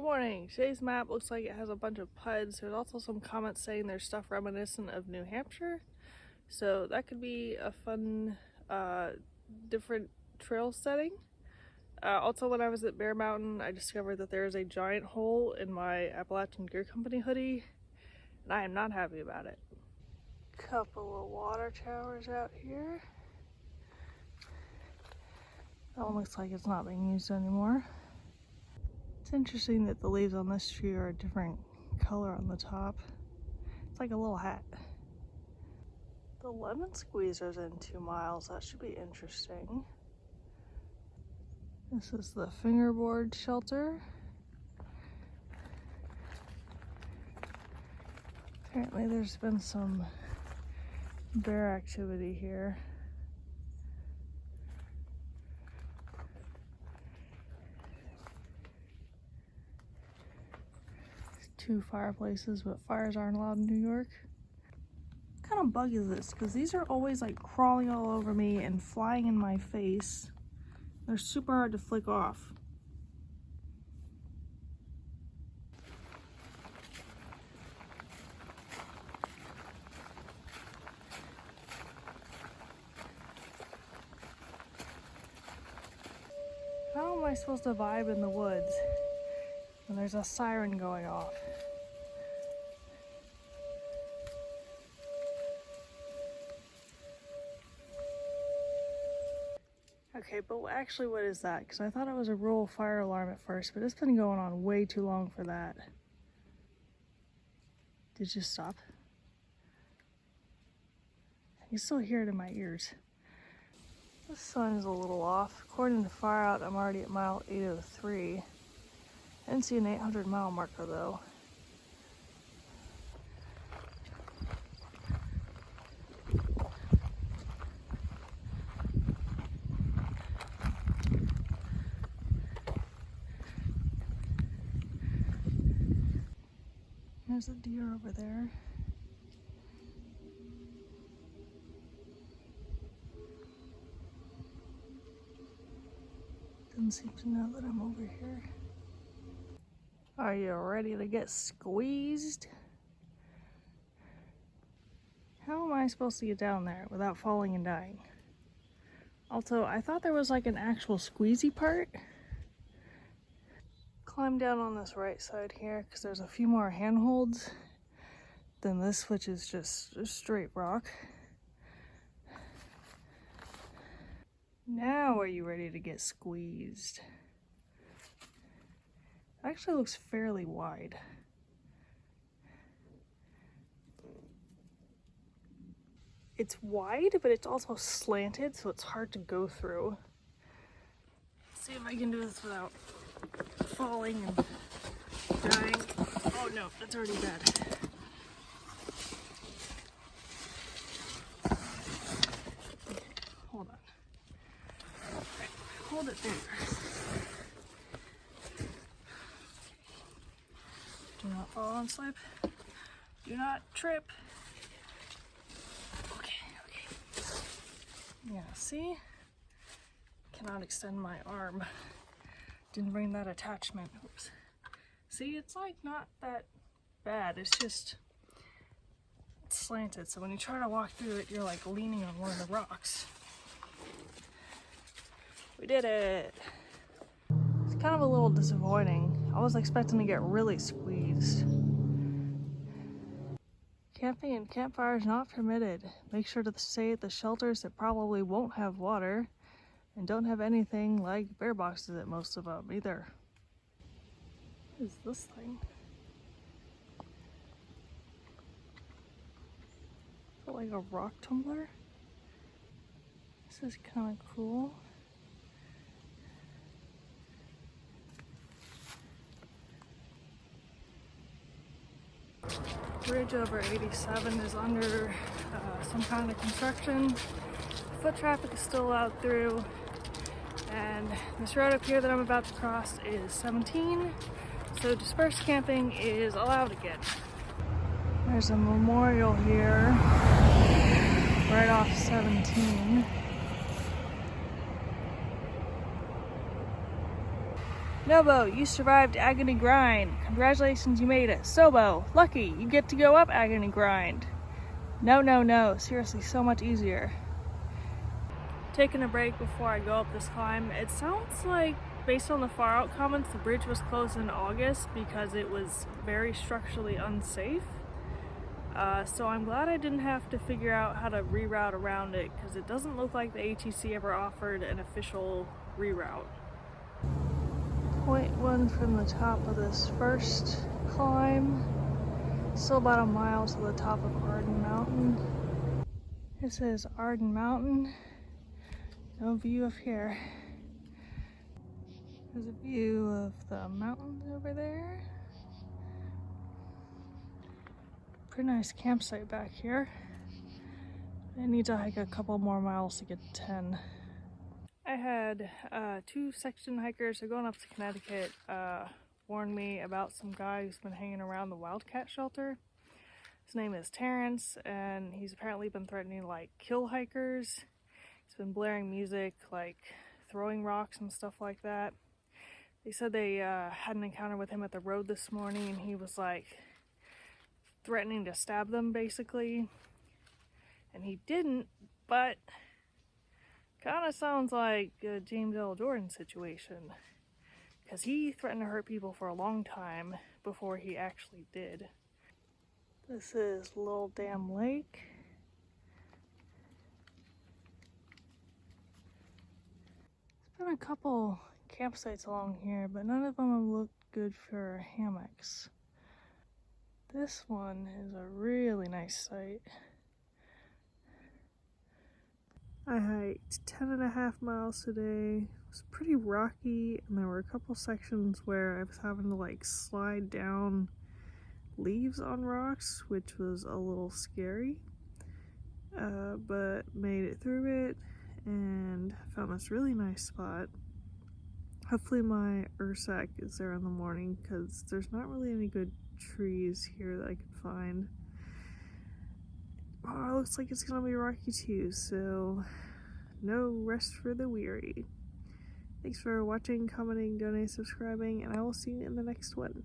Good morning. Today's map looks like it has a bunch of PUDs. There's also some comments saying there's stuff reminiscent of New Hampshire. So that could be a fun, different trail setting. Also, when I was at Bear Mountain, I discovered that there is a giant hole in my Appalachian Gear Company hoodie, and I am not happy about it. Couple of water towers out here. That one looks like it's not being used anymore. It's interesting that the leaves on this tree are a different color on the top. It's like a little hat. The lemon squeezer's in 2 miles. That should be interesting. This is the fingerboard shelter. Apparently there's been some bear activity here. There's 2 fireplaces, but fires aren't allowed in New York. What kind of bug is this? Because these are always like crawling all over me and flying in my face. They're super hard to flick off. How am I supposed to vibe in the woods when there's a siren going off? Okay, but actually what is that? Because I thought it was a rural fire alarm at first, but it's been going on way too long for that. Did you stop? I can still hear it in my ears. The sun is a little off. According to Fire Out, I'm already at mile 803. I didn't see an 800-mile marker though. There's a deer over there. Doesn't seem to know that I'm over here. Are you ready to get squeezed? How am I supposed to get down there without falling and dying? Also, I thought there was like an actual squeezy part. Climb down on this right side here because there's a few more handholds than this, which is just straight rock. Now are you ready to get squeezed? It actually looks fairly wide. It's wide, but it's also slanted, so it's hard to go through. Let's see if I can do this without falling and dying. Oh no, that's already bad. Okay, hold on. Okay, hold it there. Do not fall and slip. Do not trip. Okay. Yeah, see? Cannot extend my arm. Didn't bring that attachment. Oops. See, it's like not that bad. It's just it's slanted. So when you try to walk through it, you're like leaning on one of the rocks. We did it. It's kind of a little disappointing. I was expecting to get really squeezed. Camping and campfires not permitted. Make sure to stay at the shelters that probably won't have water and don't have anything like bear boxes at most of them either. What is this thing? Is it like a rock tumbler? This is kind of cool. Bridge over 87 is under some kind of construction. Foot traffic is still allowed through, and this road up here that I'm about to cross is 17, so dispersed camping is allowed again. There's a memorial here right off 17. Nobo, you survived Agony Grind. Congratulations, you made it. Sobo, lucky, you get to go up Agony Grind. No, no, no, seriously, so much easier. Taking a break before I go up this climb. It sounds like, based on the far out comments, the bridge was closed in August because it was very structurally unsafe. So I'm glad I didn't have to figure out how to reroute around it, because it doesn't look like the ATC ever offered an official reroute. 0.1 from the top of this first climb. Still about a mile to the top of Arden Mountain. This is Arden Mountain. No view of here. There's a view of the mountains over there. Pretty nice campsite back here. I need to hike a couple more miles to get to 10. I had two section hikers who are going up to Connecticut warned me about some guy who's been hanging around the wildcat shelter. His name is Terrence, and he's apparently been threatening to like kill hikers. He's been blaring music, like throwing rocks and stuff like that. They said they had an encounter with him at the road this morning, and he was like threatening to stab them basically, and he didn't, but kind of sounds like a James L. Jordan situation, because he threatened to hurt people for a long time before he actually did. This is Little Dam Lake. There's been a couple campsites along here, but none of them have looked good for hammocks. This one is a really nice site. I hiked 10.5 miles today. It was pretty rocky, and there were a couple sections where I was having to like slide down leaves on rocks, which was a little scary, but made it through it and found this really nice spot. Hopefully my Ursac is there in the morning, because there's not really any good trees here that I could find. Oh, it looks like it's gonna be rocky too, so no rest for the weary. Thanks for watching, commenting, donating, subscribing, and I will see you in the next one.